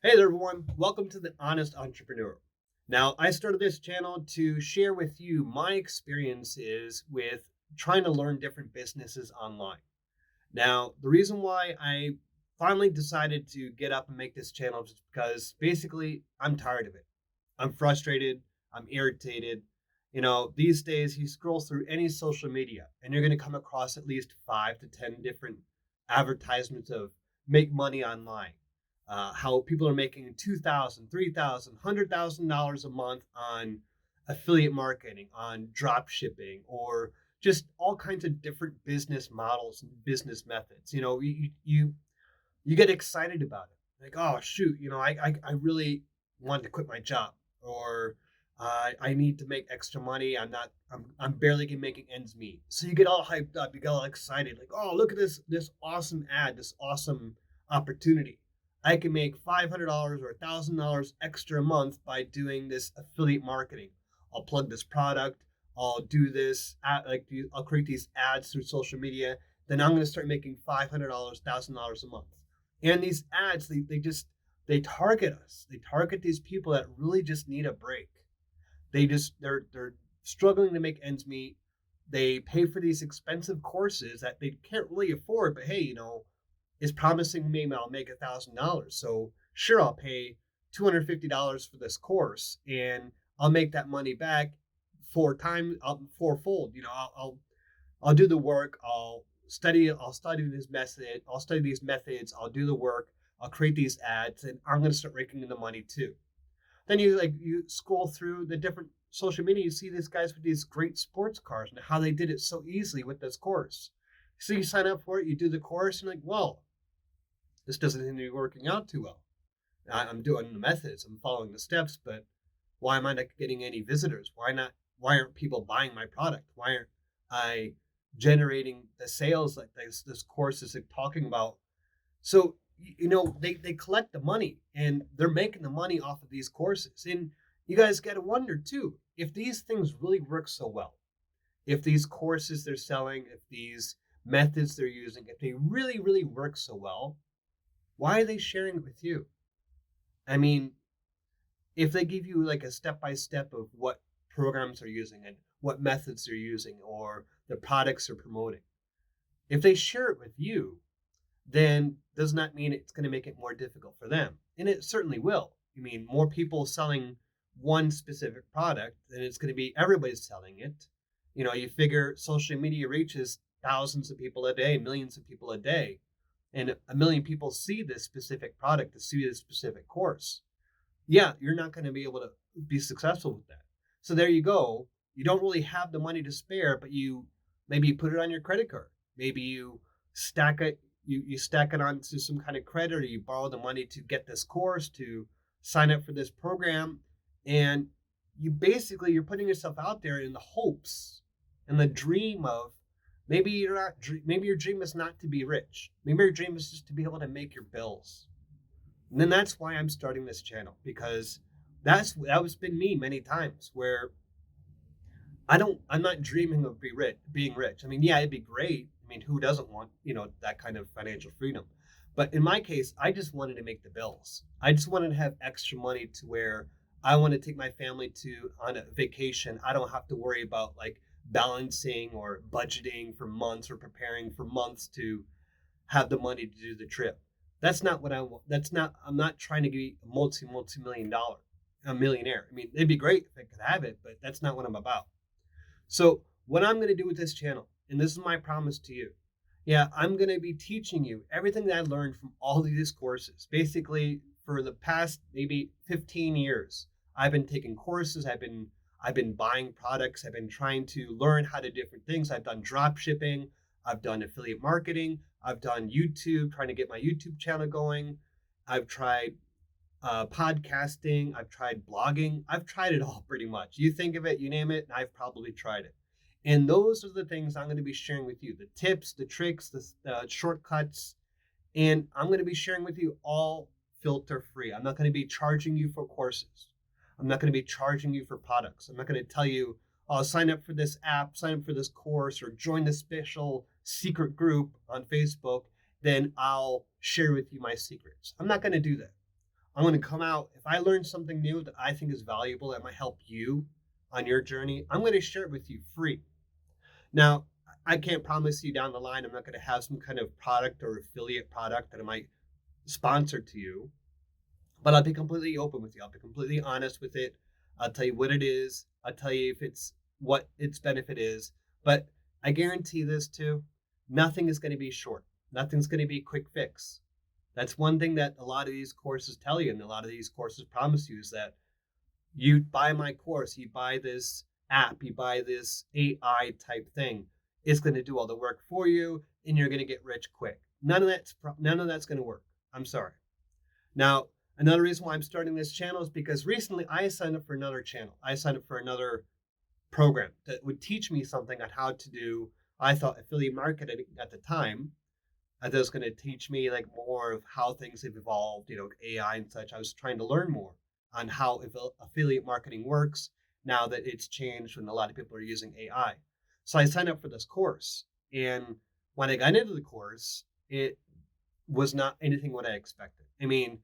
Hey there, everyone. Welcome to the Honest Entrepreneur. Now, I started this channel to share with you my experiences with trying to learn different businesses online. Now, the reason why I finally decided to get up and make this channel is because basically I'm tired of it. I'm frustrated. I'm irritated. These days you scroll through any social media and you're going to come across at least 5 to 10 different advertisements of make money online. How people are making 2,000, 3,000, $100,000 a month on affiliate marketing, on drop shipping, or just all kinds of different business models and business methods. You get excited about it, like, oh shoot, I really want to quit my job, or I need to make extra money. I'm barely making ends meet. So you get all hyped up, you get all excited, like, oh, look at this awesome ad, this awesome opportunity. I can make $500 or $1,000 extra a month by doing this affiliate marketing. I'll plug this product. I'll do this. I'll create these ads through social media. Then I'm going to start making $500, $1,000 a month. And these ads, they target us. They target these people that really just need a break. They're struggling to make ends meet. They pay for these expensive courses that they can't really afford, but hey, is promising me I'll make $1,000. So sure, I'll pay $250 for this course, and I'll make that money back fourfold. I'll do the work. I'll study this method. I'll study these methods. I'll do the work. I'll create these ads, and I'm going to start raking in the money too. Then you scroll through the different social media, you see these guys with these great sports cars and how they did it so easily with this course. So you sign up for it, you do the course, and you're like, well, this doesn't seem to be working out too well. I'm doing the methods, I'm following the steps, but why am I not getting any visitors? Why aren't people buying my product? Why aren't I generating the sales like this course is talking about? So they collect the money and they're making the money off of these courses. And you guys got to wonder too, if these things really work so well, if these courses they're selling, if these methods they're using, if they really, really work so well, why are they sharing it with you? I mean, if they give you like a step by step of what programs they're using and what methods they're using or the products they're promoting, if they share it with you, then does not mean it's going to make it more difficult for them. And it certainly will. I mean, more people selling one specific product, then it's going to be everybody's selling it. You figure social media reaches thousands of people a day, millions of people a day, and a million people see this specific product, to see this specific course. Yeah, you're not going to be able to be successful with that. So there you go. You don't really have the money to spare, but you put it on your credit card. Maybe you stack it you stack it onto some kind of credit, or you borrow the money to get this course, to sign up for this program, and you're putting yourself out there in the hopes and the dream of maybe your dream is not to be rich. Maybe your dream is just to be able to make your bills. And then that's why I'm starting this channel, because that was been me many times where I'm not dreaming of being rich. I mean, yeah, it'd be great. I mean, who doesn't want, that kind of financial freedom? But in my case, I just wanted to make the bills. I just wanted to have extra money to where I want to take my family to on a vacation. I don't have to worry about like balancing or budgeting for months or preparing for months to have the money to do the trip. That's not what I want. I'm not trying to be a multi million dollar, a millionaire. I mean, it'd be great if I could have it, but that's not what I'm about. So, what I'm going to do with this channel, and this is my promise to you, yeah, I'm going to be teaching you everything that I learned from all of these courses. Basically, for the past maybe 15 years, I've been taking courses. I've been buying products. I've been trying to learn how to do different things. I've done drop shipping. I've done affiliate marketing. I've done YouTube, trying to get my YouTube channel going. I've tried podcasting. I've tried blogging. I've tried it all pretty much. You think of it, you name it, and I've probably tried it. And those are the things I'm going to be sharing with you, the tips, the tricks, the shortcuts. And I'm going to be sharing with you all filter free. I'm not going to be charging you for courses. I'm not going to be charging you for products. I'm not going to tell you, oh, sign up for this app, sign up for this course, or join this special secret group on Facebook. Then I'll share with you my secrets. I'm not going to do that. I'm going to come out. If I learn something new that I think is valuable that might help you on your journey, I'm going to share it with you free. Now, I can't promise you down the line I'm not going to have some kind of product or affiliate product that I might sponsor to you, but I'll be completely open with you. I'll be completely honest with it. I'll tell you what it is. I'll tell you if it's what its benefit is. But I guarantee this too, nothing is going to be short. Nothing's going to be quick fix. That's one thing that a lot of these courses tell you, and a lot of these courses promise you is that you buy my course, you buy this app, you buy this AI type thing. It's going to do all the work for you, and you're going to get rich quick. None of that's going to work. I'm sorry. Now, another reason why I'm starting this channel is because recently I signed up for another channel. I signed up for another program that would teach me something on how to do, I thought, affiliate marketing at the time. That was going to teach me like more of how things have evolved, AI and such. I was trying to learn more on how affiliate marketing works now that it's changed when a lot of people are using AI. So I signed up for this course. And when I got into the course, it was not anything what I expected. I mean,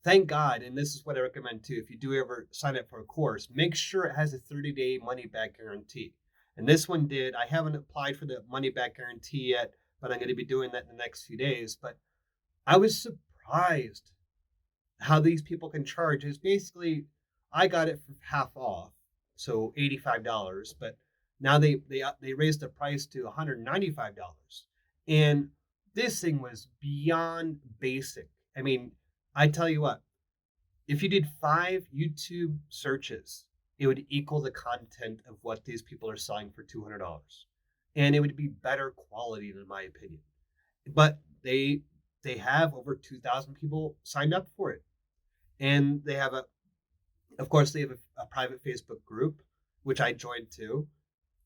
thank God, and this is what I recommend too, if you do ever sign up for a course, make sure it has a 30-day money back guarantee. And this one did. I haven't applied for the money back guarantee yet, but I'm going to be doing that in the next few days. But I was surprised how these people can charge. Is basically, I got it for half off, so $85, but now they raised the price to $195. And this thing was beyond basic. I mean, I tell you what, if you did 5 YouTube searches, it would equal the content of what these people are selling for $200. And it would be better quality, in my opinion. But they have over 2,000 people signed up for it. And they have of course, they have a private Facebook group, which I joined too.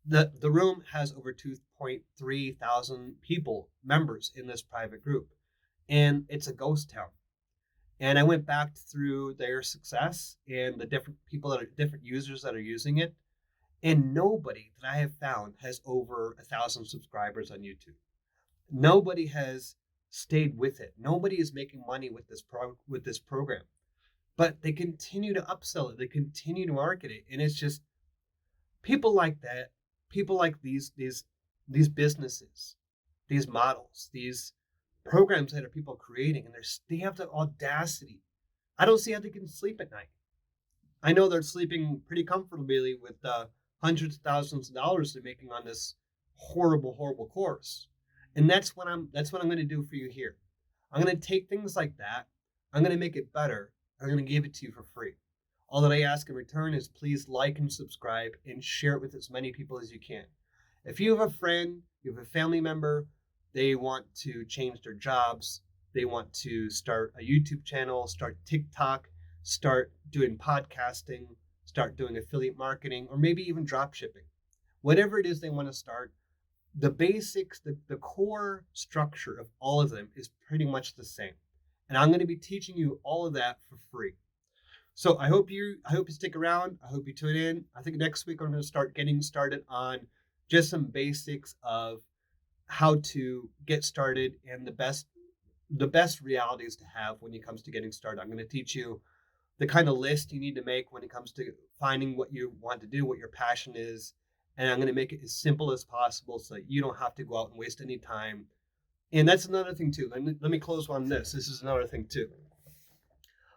The room has over 2.3 thousand people, members in this private group. And it's a ghost town. And I went back through their success and the different people different users that are using it. And nobody that I have found has over 1,000 subscribers on YouTube. Nobody has stayed with it. Nobody is making money with this program. But they continue to upsell it. They continue to market it. And it's just people like that, people like these businesses, these models, these programs that are people creating, and they have the audacity. I don't see how they can sleep at night. I know they're sleeping pretty comfortably with hundreds of thousands of dollars they're making on this horrible, horrible course. And that's what I'm going to do for you here. I'm going to take things like that. I'm going to make it better. I'm going to give it to you for free. All that I ask in return is please like and subscribe and share it with as many people as you can. If you have a friend, you have a family member, they want to change their jobs, they want to start a YouTube channel, start TikTok, start doing podcasting, start doing affiliate marketing, or maybe even drop shipping. Whatever it is they want to start, the basics, the core structure of all of them is pretty much the same. And I'm going to be teaching you all of that for free. So I hope you stick around. I hope you tune in. I think next week I'm going to start getting started on just some basics of how to get started and the best realities to have when it comes to getting started. I'm going to teach you the kind of list you need to make when it comes to finding what you want to do, what your passion is. And I'm going to make it as simple as possible so that you don't have to go out and waste any time. And that's another thing too. Let me close on this. This is another thing too.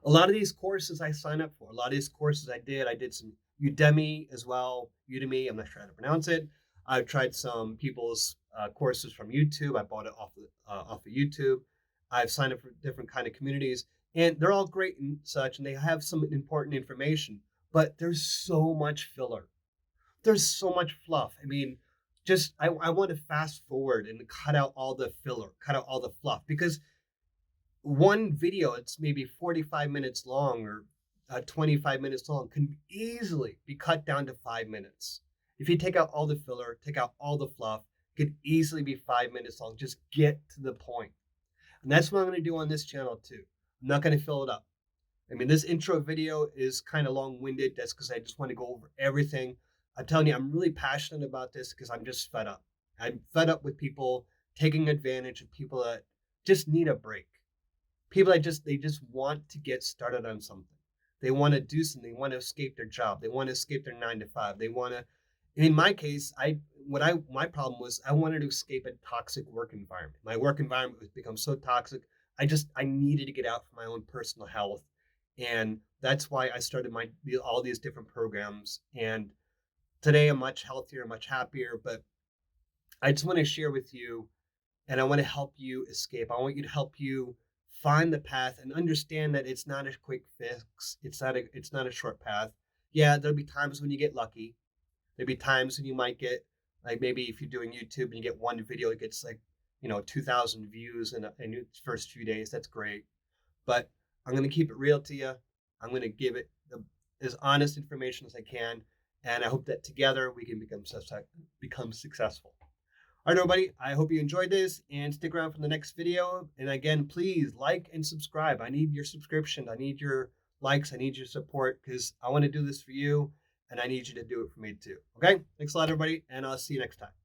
A lot of these courses I signed up for, a lot of these courses I did some Udemy as well. Udemy, I'm not sure how to pronounce it. I've tried some people's courses from YouTube. I bought it off of YouTube. I've signed up for different kind of communities, and they're all great and such, and they have some important information. But there's so much filler. There's so much fluff. I mean, just I want to fast forward and cut out all the filler, cut out all the fluff, because one video, it's maybe 45 minutes long or 25 minutes long, can easily be cut down to 5 minutes. If you take out all the filler, take out all the fluff, it could easily be 5 minutes long. Just get to the point. And that's what I'm going to do on this channel too. I'm not going to fill it up. I mean, this intro video is kind of long-winded. That's because I just want to go over everything. I'm telling you, I'm really passionate about this because I'm just fed up. I'm fed up with people taking advantage of people that just need a break. People that they just want to get started on something. They want to do something. They want to escape their job. They want to escape their 9 to 5. They want to. In my case, my problem was I wanted to escape a toxic work environment. My work environment was become so toxic. I needed to get out for my own personal health, and that's why I started all these different programs. And today I'm much healthier, much happier. But I just want to share with you, and I want to help you escape. I want you to help you find the path and understand that it's not a quick fix. It's not a short path. Yeah, there'll be times when you get lucky. There'll be times when you might get, like, maybe if you're doing YouTube and you get one video, it gets like 2,000 views in the first few days. That's great. But I'm going to keep it real to you. I'm going to give it as honest information as I can, and I hope that together we can become successful. All right, everybody, I hope you enjoyed this and stick around for the next video. And again, please like and subscribe. I need your subscription. I need your likes. I need your support because I want to do this for you and I need you to do it for me too. Okay? Thanks a lot, everybody, and I'll see you next time.